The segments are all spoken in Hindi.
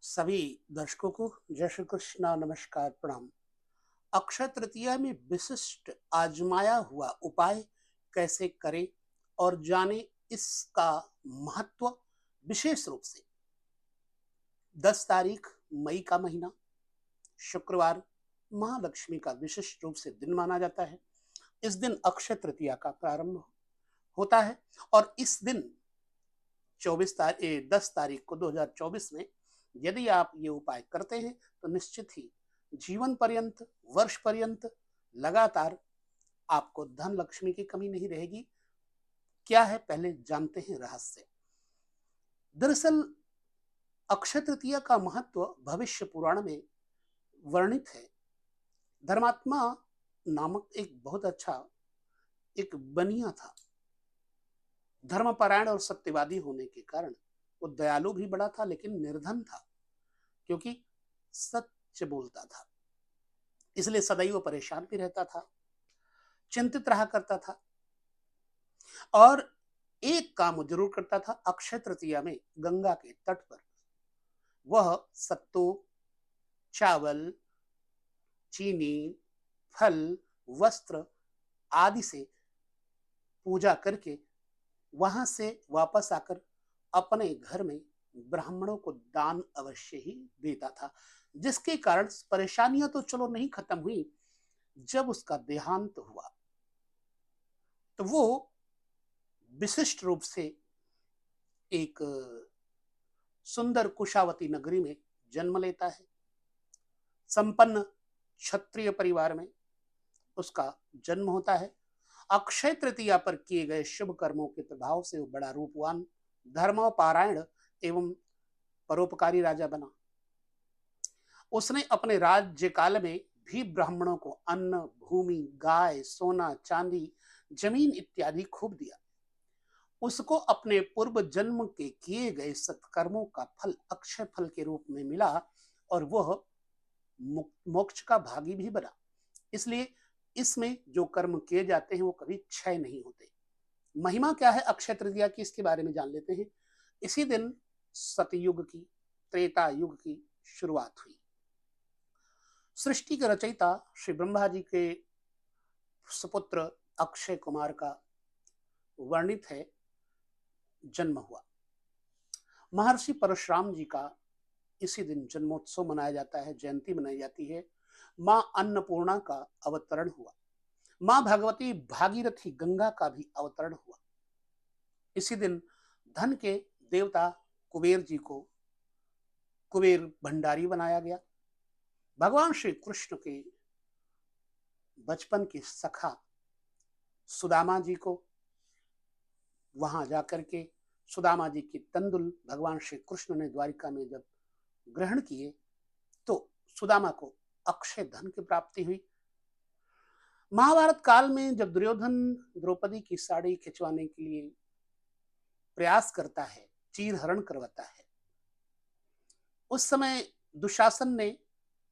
सभी दर्शकों को जय श्री कृष्णा, नमस्कार, प्रणाम। अक्षय तृतीया में विशिष्ट आजमाया हुआ उपाय कैसे करें और जाने इसका महत्व। विशेष रूप से 10 तारीख मई का महीना, शुक्रवार, महालक्ष्मी का विशिष्ट रूप से दिन माना जाता है। इस दिन अक्षय तृतीया का प्रारंभ होता है और इस दिन 10 तारीख को 2024 में यदि आप ये उपाय करते हैं तो निश्चित ही जीवन पर्यंत, वर्ष पर्यंत लगातार आपको धन लक्ष्मी की कमी नहीं रहेगी। क्या है, पहले जानते हैं रहस्य। दरअसल अक्षय तृतीया का महत्व भविष्य पुराण में वर्णित है। धर्मात्मा नामक एक बहुत अच्छा एक बनिया था। धर्मपरायण और सत्यवादी होने के कारण वो दयालु भी बड़ा था, लेकिन निर्धन था, क्योंकि सच बोलता था। इसलिए सदैव परेशान भी रहता था, चिंतित रहा करता था और एक काम वो जरूर करता था। अक्षय तृतीया में गंगा के तट पर वह सत्तू, चावल, चीनी, फल, वस्त्र आदि से पूजा करके वहां से वापस आकर अपने घर में ब्राह्मणों को दान अवश्य ही देता था, जिसके कारण परेशानियां तो चलो नहीं खत्म हुई। जब उसका देहांत हुआ तो वो विशिष्ट रूप से एक सुंदर कुशावती नगरी में जन्म लेता है। संपन्न क्षत्रिय परिवार में उसका जन्म होता है। अक्षय तृतीया पर किए गए शुभ कर्मों के प्रभाव से वो बड़ा रूपवान, धर्मपारायण एवं परोपकारी राजा बना। उसने अपने राज्य काल में भी ब्राह्मणों को अन्न, भूमि, गाय, सोना, चांदी, जमीन इत्यादि खूब दिया। उसको अपने पूर्व जन्म के किए गए सत्कर्मों का फल अक्षय फल के रूप में मिला और वह मोक्ष का भागी भी बना। इसलिए इसमें जो कर्म किए जाते हैं वो कभी क्षय नहीं होते। महिमा क्या है अक्षय तृतीया की, इसके बारे में जान लेते हैं। इसी दिन सतयुग की, त्रेता युग की शुरुआत हुई। सृष्टि के रचयिता श्री ब्रह्मा जी के सुपुत्र अक्षय कुमार का वर्णित है जन्म हुआ। महर्षि परशुराम जी का इसी दिन जन्मोत्सव मनाया जाता है, जयंती मनाई जाती है। मां अन्नपूर्णा का अवतरण हुआ। मां भगवती भागीरथी गंगा का भी अवतरण हुआ। इसी दिन धन के देवता कुबेर जी को कुबेर भंडारी बनाया गया। भगवान श्री कृष्ण के बचपन के सखा सुदामा जी को वहां जाकर के सुदामा जी की तंदुल भगवान श्री कृष्ण ने द्वारिका में जब ग्रहण किए तो सुदामा को अक्षय धन की प्राप्ति हुई। महाभारत काल में जब दुर्योधन द्रौपदी की साड़ी खिंचवाने के लिए प्रयास करता है, चीर हरण करवाता है, उस समय दुशासन ने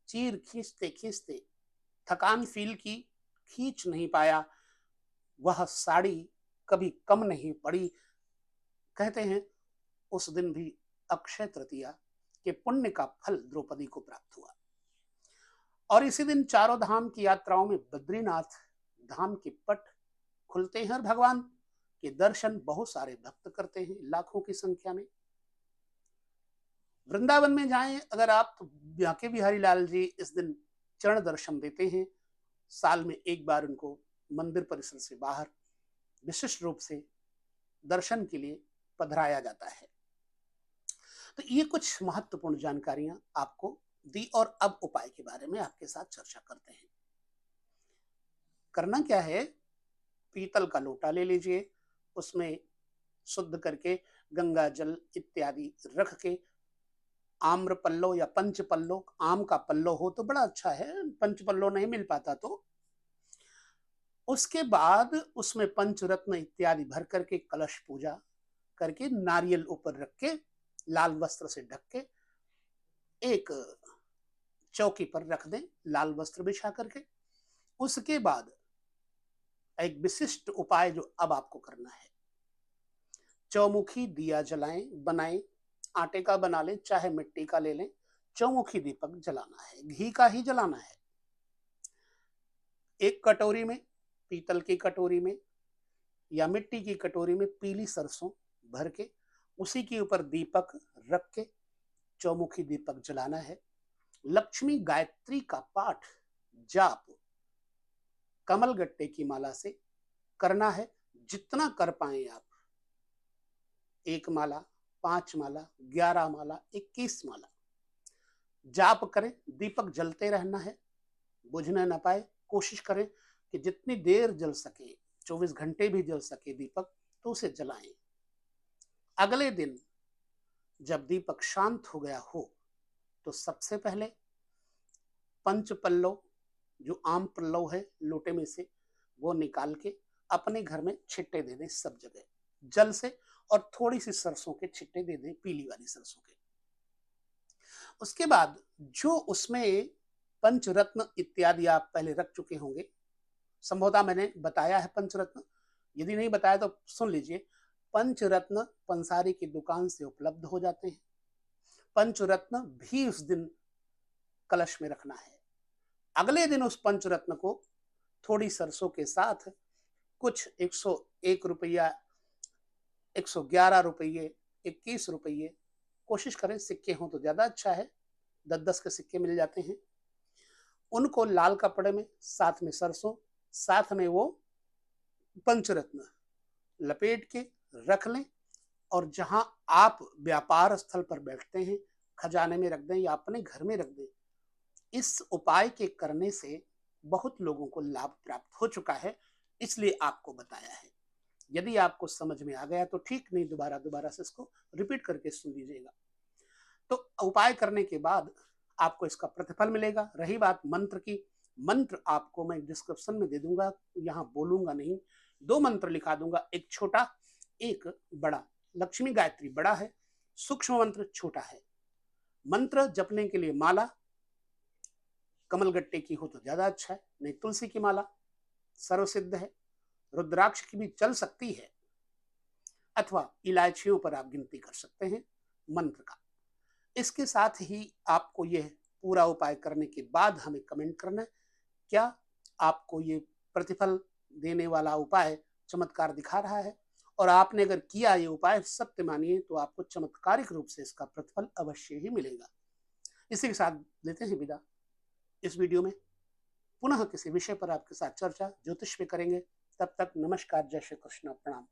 चीर खींचते खींचते थकान फील की, खींच नहीं पाया। वह साड़ी कभी कम नहीं पड़ी। कहते हैं उस दिन भी अक्षय तृतीया के पुण्य का फल द्रौपदी को प्राप्त हुआ। और इसी दिन चारों धाम की यात्राओं में बद्रीनाथ धाम के पट खुलते हैं और भगवान के दर्शन बहुत सारे भक्त करते हैं, लाखों की संख्या में। वृंदावन में जाएं अगर आप तो बांके बिहारी लाल जी इस दिन चरण दर्शन देते हैं। साल में एक बार उनको मंदिर परिसर से बाहर विशिष्ट रूप से दर्शन के लिए पधराया जाता है। तो ये कुछ महत्वपूर्ण जानकारियां आपको दी और अब उपाय के बारे में आपके साथ चर्चा करते हैं। करना क्या है, पीतल का लोटा ले लीजिए, उसमें शुद्ध करके गंगा जल इत्यादि रख के, आम्र पल्लो या पंच पल्लो, आम का पल्लो हो तो बड़ा अच्छा है, पंच पल्लो नहीं मिल पाता तो उसके बाद उसमें पंचरत्न इत्यादि भर करके कलश पूजा करके नारियल ऊपर रख के लाल वस्त्र से ढक के एक चौकी पर रख दें, लाल वस्त्र बिछा करके। उसके बाद एक विशिष्ट उपाय जो अब आपको करना है, चौमुखी दिया जलाएं, बनाएं, आटे का बना लें चाहे मिट्टी का ले लें, चौमुखी दीपक जलाना है, घी का ही जलाना है। एक कटोरी में, पीतल की कटोरी में या मिट्टी की कटोरी में पीली सरसों भर के उसी के ऊपर दीपक रख के चौमुखी दीपक जलाना है। लक्ष्मी गायत्री का पाठ, जाप कमल गट्टे की माला से करना है, जितना कर पाए आप। 1 माला, 5 माला, 11 माला, 21 माला जाप करें। दीपक जलते रहना है, बुझने न पाए। कोशिश करें कि जितनी देर जल सके, 24 घंटे भी जल सके दीपक, तो उसे जलाएं। अगले दिन जब दीपक शांत हो गया हो तो सबसे पहले पंच पल्लव, जो आम पल्लव है लोटे में से, वो निकाल के अपने घर में छिट्टे दे दें सब जगह जल से, और थोड़ी सी सरसों के छिट्टे दे दें, पीली वाली सरसों के। उसके बाद जो उसमें पंचरत्न इत्यादि आप पहले रख चुके होंगे, संभवतः मैंने बताया है पंचरत्न, यदि नहीं बताया तो सुन लीजिए। पंचरत्न पंसारी की दुकान से उपलब्ध हो जाते हैं। पंचरत्न भी उस दिन कलश में रखना है। अगले दिन उस पंचरत्न को थोड़ी सरसों के साथ कुछ 101 रुपया, 111 रुपये, 21 रुपये, कोशिश करें सिक्के हों तो ज्यादा अच्छा है, 10-10 के सिक्के मिल जाते हैं, उनको लाल कपड़े में, साथ में सरसों, साथ में वो पंचरत्न लपेट के रख लें। और जहां आप व्यापार स्थल पर बैठते हैं, खजाने में रख दें या अपने घर में रख दें। इस उपाय के करने से बहुत लोगों को लाभ प्राप्त हो चुका है, इसलिए आपको बताया है। यदि आपको समझ में आ गया तो ठीक, नहीं दोबारा से इसको रिपीट करके सुन लीजिएगा। तो उपाय करने के बाद आपको इसका प्रतिफल मिलेगा। रही बात मंत्र की, मंत्र आपको मैं डिस्क्रिप्शन में दे दूंगा, यहाँ बोलूंगा नहीं। 2 मंत्र लिखा दूंगा, एक छोटा एक बड़ा। लक्ष्मी गायत्री बड़ा है, सूक्ष्म मंत्र छोटा है। मंत्र जपने के लिए माला कमलगट्टे की हो तो ज्यादा अच्छा है, नहीं तुलसी की माला सर्वसिद्ध है। रुद्राक्ष की भी चल सकती है, अथवा इलायचियों पर आप गिनती कर सकते हैं मंत्र का। इसके साथ ही आपको यह पूरा उपाय करने के बाद हमें कमेंट करना है, क्या आपको ये प्रतिफल देने वाला उपाय चमत्कार दिखा रहा है। और आपने अगर किया ये उपाय, सत्य मानिए तो आपको चमत्कारिक रूप से इसका प्रतिफल अवश्य ही मिलेगा। इसी के साथ लेते हैं विदा। इस वीडियो में पुनः किसी विषय पर आपके साथ चर्चा ज्योतिष में करेंगे। तब तक नमस्कार, जय श्री कृष्ण, प्रणाम।